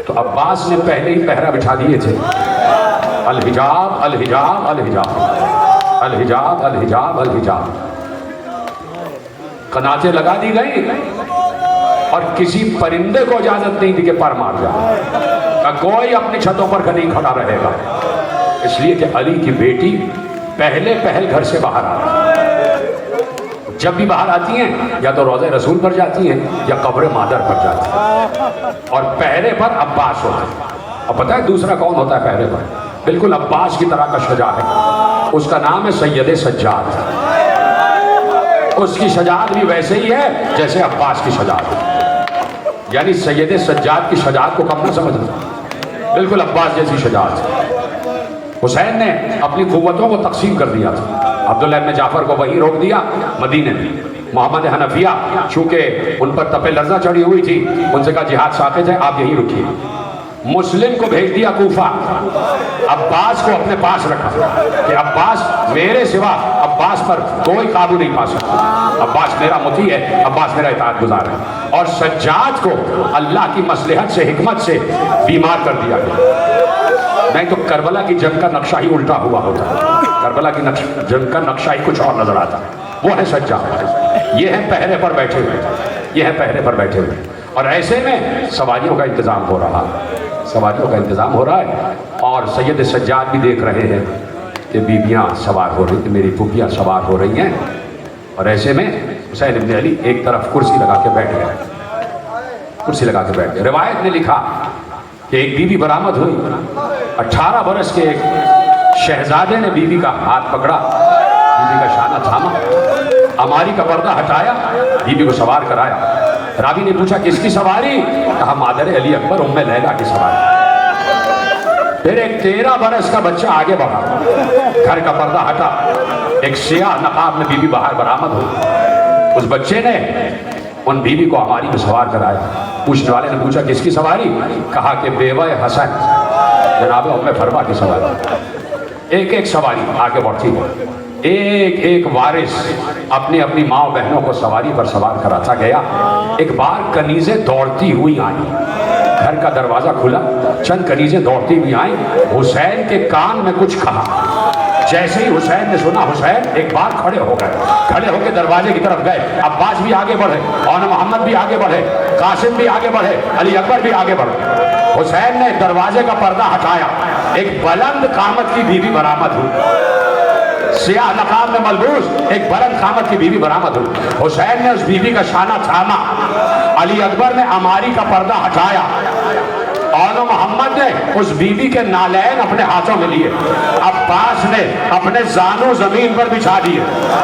तो अब्बास ने पहले ही पहरा बिठा दिए थे, अल हिजाब अल हिजाब अल हिजाब अल हिजाब अल हिजाब अल हिजाब, कनातें लगा दी गई और किसी परिंदे को इजाजत नहीं दी कि पर मार जाए, कोई अपनी छतों पर नहीं खड़ा रहेगा, इसलिए कि अली की बेटी पहले पहल घर से बाहर आ रही, जब भी बाहर आती हैं या तो रोज़े रसूल पर जाती हैं या कब्र मादर पर जाती हैं, और पहरे पर अब्बास होते हैं। अब पता है दूसरा कौन होता है पहरे पर? बिल्कुल अब्बास की तरह का शजा है, उसका नाम है सैयद सज्जाद। उसकी शजात भी वैसे ही है जैसे अब्बास की शजात है, यानी सैयद सज्जाद की शजात को कम ना समझना, बिल्कुल अब्बास जैसी शजात। हुसैन ने अपनी कुव्वतों को तकसीम कर दिया था, अब्दुल्लाह इब्न जाफर को वहीं रोक दिया मदीने में, मोहम्मद हनफिया चूंकि उन पर तपे लर्जा चढ़ी हुई थी, उनसे कहा जिहाद साक़ित है आप यहीं रुकिए। मुस्लिम को भेज दिया कूफा, अब्बास को अपने पास रखा कि अब्बास मेरे सिवा अब्बास पर कोई काबू नहीं पा सकता, अब्बास मेरा मुती है, अब्बास मेरा इताअत गुज़ार है। और सज्जाद को अल्लाह की मसलहत से हिकमत से बीमार कर दिया गया, नहीं तो करबला की जंग का नक्शा ही उल्टा हुआ होता, करबला की जंग का नक्शा ही कुछ और नजर आता। वो है सज्जाद, ये है पहरे पर बैठे हुए, ये है पहरे पर बैठे हुए, और ऐसे में सवारियों का इंतजाम हो रहा है, सवारियों का इंतजाम हो रहा है, और सैयद सज्जाद भी देख रहे हैं कि बीबियाँ सवार हो रही, मेरी फूफियाँ सवार हो रही हैं, और ऐसे में हुसैन इब्न अली एक तरफ कुर्सी लगा के बैठ गए, कुर्सी लगा के बैठ गए। रिवायत ने लिखा कि एक बीबी बरामद हुई, 18 बरस के एक शहजादे ने बीबी का हाथ पकड़ा, बीबी का शाना थामा, अमारी का पर्दा हटाया, बीबी को सवार कराया। रावी ने पूछा किसकी सवारी? कहा मादर अली अकबर उम्मे लैला की सवारी। फिर एक 13 बरस का बच्चा आगे बढ़ा, घर का पर्दा हटा, एक सियाह नकाब में बीबी बाहर बरामद हुई। उस बच्चे ने उन बीबी को हमारी में सवार कराया। पूछने वाले ने पूछा किसकी सवारी? कहा कि बेवा हसन जनाब उम्मे फरमा की सवारी। एक एक सवारी आगे बढ़ती है, एक एक वारिस अपनी अपनी माँ बहनों को सवारी पर सवार कराता गया। एक बार कनीजें दौड़ती हुई आई, घर का दरवाजा खुला, चंद कनीजें दौड़ती हुई आई, हुसैन के कान में कुछ कहा। जैसे ही हुसैन ने सुना, हुसैन एक बार खड़े हो गए, खड़े होकर दरवाजे की तरफ गए। अब्बास भी आगे बढ़े, और मोहम्मद भी आगे बढ़े, कासिम भी आगे बढ़े, अली अकबर भी आगे बढ़े। हुसैन ने दरवाजे का पर्दा हटाया, एक बुलंद कामत की बीवी बरामद हुई, सियाह नकाब में मलबूस एक बुलंद कामत की बीवी बरामद हुई। हुसैन ने उस बीवी का शाना थामा, अली अकबर ने अमारी का पर्दा हटाया, और मोहम्मद ने उस बीवी के नालैन अपने हाथों में लिए, अब्बास ने अपने जानू जमीन पर बिछा दिए,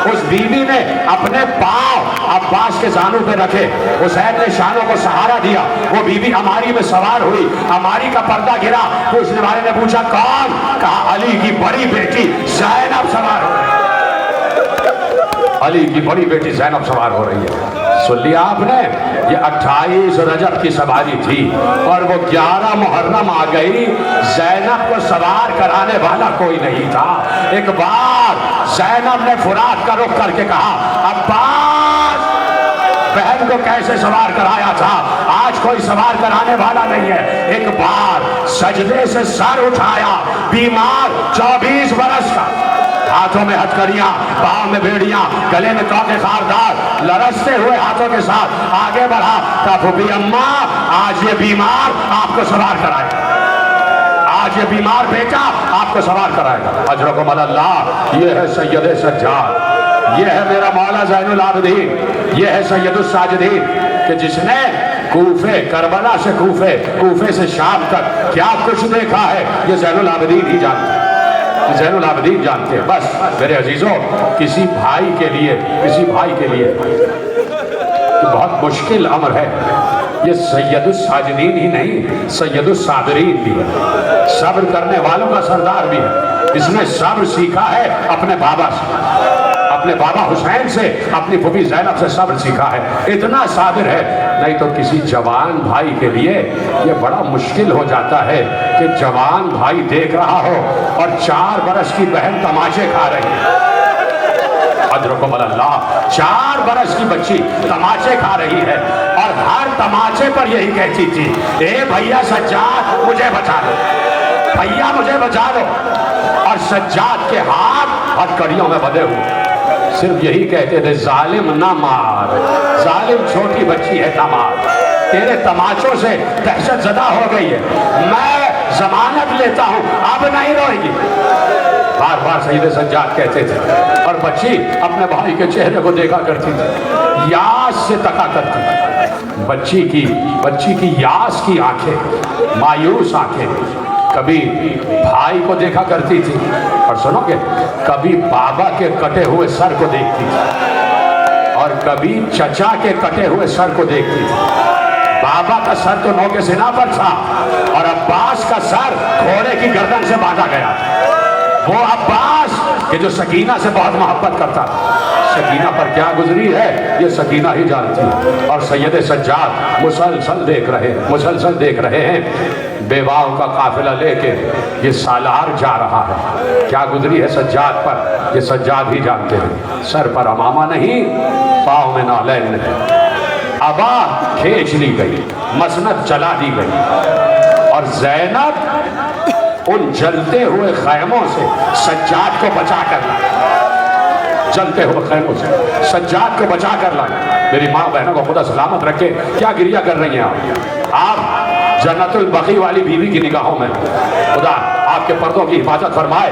उस बीवी ने अपने पांव अब्बास के जानू पे रखे, हुसैन ने शानों को सहारा दिया, वो बीवी अमारी में सवार हुई, अमारी का पर्दा गिरा। पूछने वाले ने पूछा कौन? कहा अली की बड़ी बेटी ज़ैनब सवार हो रही है, अली की बड़ी बेटी ज़ैनब सवार हो रही है। सुन लिया आपने, ये 28 रजब की सवारी थी और वो 11 मुहर्रम आ गई, ज़ैनब को सवार कराने वाला कोई नहीं था। एक बार ज़ैनब ने फुरात का रुख करके कहा अब्बास बहन को कैसे सवार कराया था, आज कोई सवार कराने वाला नहीं है। एक बार सजदे से सर उठाया, बीमार 24 बरस का, हाथों में हथकड़ियां, पाँव में बेड़ियां, गले में तोके खारदार, लरसते हुए हाथों के साथ आगे बढ़ा। कहा फूफी अम्मा आज ये बीमार आपको सवार कराएगा, आज ये बीमार बेटा आपको सवार कराएगा। अजरकुम अल्लाह, ये है सैयद सज्जाद, ये है मेरा मौला ज़ैनुल आबिदीन, ये है सैयदुस साजिदीन, कि जिसने कूफे, करबला से कूफे, कूफे से शाम तक क्या कुछ देखा है ये ज़ैनुल आबिदीन ही जानते हैं, ज़ैनुल आबिदीन जानते हैं। बस मेरे अजीजों, किसी भाई के लिए, किसी भाई के लिए बहुत मुश्किल अमर है, ये सैयदुस साजिदीन ही नहीं, सैयदुस साबिरीन भी है, सब्र करने वालों का सरदार भी है। इसने सब्र सीखा है अपने बाबा से, अपने बाबा हुसैन से, अपनी फूफी ज़ैनब से सब्र सीखा है, इतना साबिर है। नहीं तो किसी जवान भाई के लिए ये बड़ा मुश्किल हो जाता है कि जवान भाई देख रहा हो और 4 बरस की बहन तमाचे खा रही है, अदरकुम अल्लाह। 4 बरस की बच्ची तमाचे खा रही है और हर तमाचे पर यही कहती थी, ए भैया सज्जाद मुझे बचा लो, भैया मुझे बचा लो। और सज्जाद के हाथ हथकड़ियों में बंधे हुए सिर्फ यही कहते थे, जालिम ना मार, जालिम छोटी बच्ची है ना मार, तेरे तमाचों से दहशत ज़दा हो गई है, मैं जमानत लेता हूँ, अब नहीं रोएगी। बार बार सैयद सज्जाद कहते थे और बच्ची अपने भाई के चेहरे को देखा करती थी, यास से तका करती थी। बच्ची की यास की आंखें, मायूस आंखें, कभी भाई को देखा करती थी और सुनोगे कभी बाबा के कटे हुए सर को देखती थी और कभी चचा के कटे हुए सर को देखती थी। बाबा का सर तो नौ के सिना पर था और अब्बास का सर घोड़े की गर्दन से बांधा गया। वो अब्बास कि जो सकीना से बहुत मोहब्बत करता था, सकीना पर क्या गुजरी है ये सकीना ही जानती है। और सैयद सज्जाद मुसलसल देख रहे हैं बेवाओं का काफिला लेके ये सालार जा रहा है, क्या गुजरी है सज्जाद पर ये सज्जाद ही जानते हैं। सर पर अमामा नहीं, पाँव में नालैन नहीं, अबा खींच ली गई, मसनद चला दी गई और ज़ैनब उन जलते हुए खैमों से सज्जाद को बचा कर लाई, जलते हुए खैमों से सज्जाद को बचा कर लाई। मेरी माँ बहनों को खुदा सलामत रखे। क्या गिरिया कर रही हैं आप जन्नतुल बकी वाली बीवी की निगाहों में खुदा आपके पर्दों की हिफाजत फरमाए,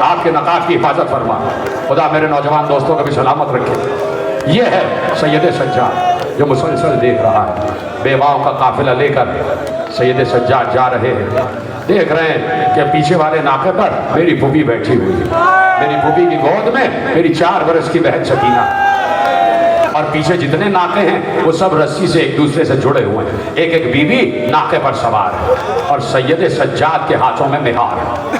आपके नकाब की हिफाजत फरमाए। खुदा मेरे नौजवान दोस्तों को भी सलामत रखे। ये है सैयद सज्जाद जो मुसलसल देख रहा है, बेवाओं का काफिला लेकर सैयद सज्जाद जा रहे हैं। देख रहे हैं कि पीछे वाले नाके पर मेरी फूफी बैठी हुई है, मेरी फूफी की गोद में मेरी 4 बरस की बहन सकीना और पीछे जितने नाके हैं वो सब रस्सी से एक दूसरे से जुड़े हुए हैं। एक एक बीबी नाके पर सवार है और सैयद सज्जाद के हाथों में मिहार है,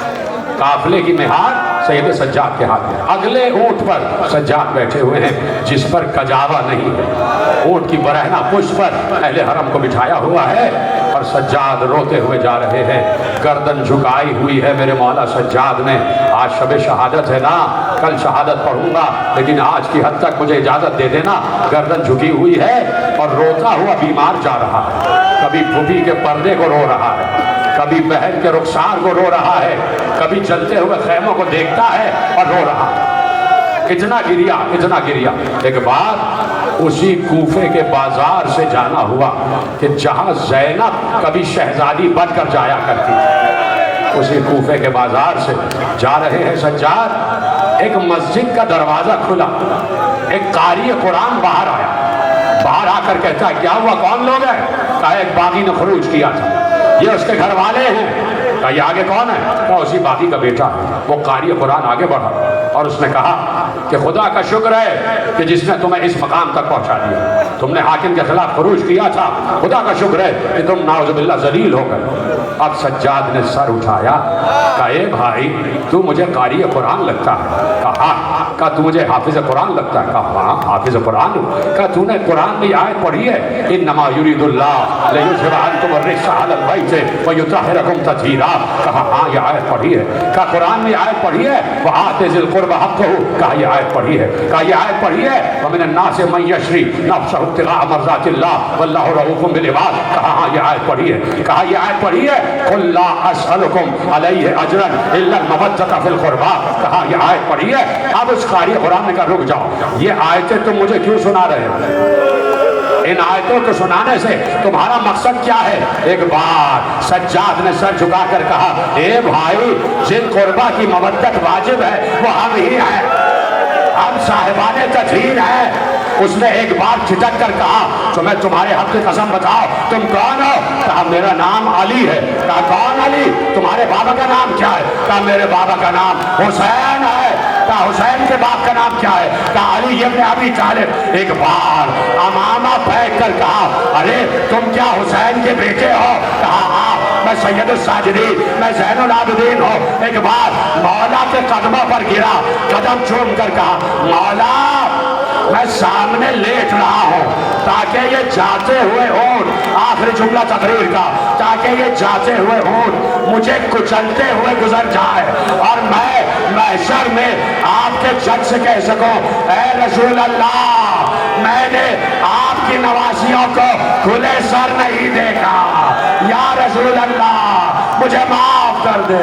काफिले की मिहार सैयद सज्जाद के हाथ में। अगले ऊंट पर सज्जाद बैठे हुए हैं जिस पर कजावा नहीं है, ऊंट की बरहना पुष्प पर अहले हरम को बिठाया हुआ है और सज्जाद रोते हुए जा रहे हैं। गर्दन झुकाई हुई है मेरे मौला सज्जाद ने। आज शब शहादत है ना, कल शहादत पढ़ूंगा लेकिन आज की हद तक मुझे इजाज़त दे देना। गर्दन झुकी हुई है और रोता हुआ बीमार जा रहा है, कभी फूफी के पर्दे को रो रहा है, कभी बहन के रुखसार को रो रहा है, कभी जलते हुए खैमों को देखता है और रो रहा है। इतना गिरिया। एक बार उसी कूफे के बाजार से जाना हुआ कि जहां ज़ैनब कभी शहजादी बनकर जाया करती थी, उसी कूफे के बाजार से जा रहे हैं सज्जाद। एक मस्जिद का दरवाजा खुला, एक कारी कुरान बाहर आया, बाहर आकर कहता है क्या हुआ, कौन लोग हैं? कहा एक बागी ने खरूज किया था, ये उसके घर वाले हैं। कहा ये आगे कौन है? कहा उसी बागी का बेटा। वो कारी कुरान आगे बढ़ा और उसने कहा कि खुदा का शुक्र है कि जिसने तुम्हें इस मकाम तक पहुंचा दिया, तुमने हाकिम के खिलाफ खरूज किया था, खुदा का शुक्र है कि तुम नाउजुबिल्लाह जलील हो गए। अब सज्जाद ने सर उठाया, कहा ए भाई तू मुझे कारी कुरान लगता है? कहा तू मुझे हाफिज कुरान लगता है? कहा हाँ हाफिज कुरान। कहा तूने कुरान में आयत पढ़ी है, इन्नमा युरीदुल्लाह लियुज़हिब अन्कुम अर्रिज्सा अलल बैति व युतहिरकुम तत्हीरा? कहा हाँ ये आयत पढ़ी है। कहा कुरान में आयत पढ़ी है, व आति ज़िल क़ुर्बा हक़्क़हू? कहा ये आयत पढ़ी है। कहा ये आयत पढ़ी है, व मिनन नासि मन यशरी नफ्सहु इब्तिग़ाअ मर्ज़ातिल्लाह वल्लाहु रऊफ़ुम बिल इबाद? कहा हाँ ये आयत पढ़ी है। कहा ये आयत पढ़ी है, क़ुल ला अस्अलुकुम अलैहि अजरन इल्ला अल-मवद्दता फ़िल क़ुर्बा? कहा ये आयत पढ़ी है। अब उस कारी कुरान ने कहा रुक जाओ, ये आयतें तुम मुझे क्यों सुना रहे हो? इन आयतों को सुनाने से तुम्हारा मकसद क्या है? एक बार सज्जाद ने सर झुकाकर कहा, ए भाई जिन कुर्बा की मवद्दत वाजिब है वो हम ही हैं, हम साहिबाने तज़हीर हैं। उसने एक बार झिझक कर कहा, तो मैं तुम्हारे हक की कसम बताओ तुम कौन हो? कहा मेरा नाम अली है। कहा कौन अली? तुम्हारे बाबा का नाम क्या है? कहा मेरे बाबा का नाम हुसैन है। कहा हुसैन के बाप का नाम क्या है? कहा अली इब्न अबी तालिब। एक बार अमामा फेंक कर कहा, अरे तुम क्या हुसैन के बेटे हो? कहा हाँ मैं सैयद साजिदीन, मैं ज़ैनुल आबिदीन हूँ। एक बार मौला के कदमों पर गिरा, कदम चूम कर कहा मौला मैं सामने लेट रहा हूँ ताकि ये जाते हुए ऊँट, आखिरी जुमला तकरीर का, ताकि ये जाते हुए ऊँट मुझे कुचलते हुए गुजर जाए और मैं महशर में आप के जज से कह सको, ऐ रसूल अल्लाह, मैंने आपकी नवासियों को खुले सर नहीं देखा, या रसूल अल्लाह मुझे माफ कर दे।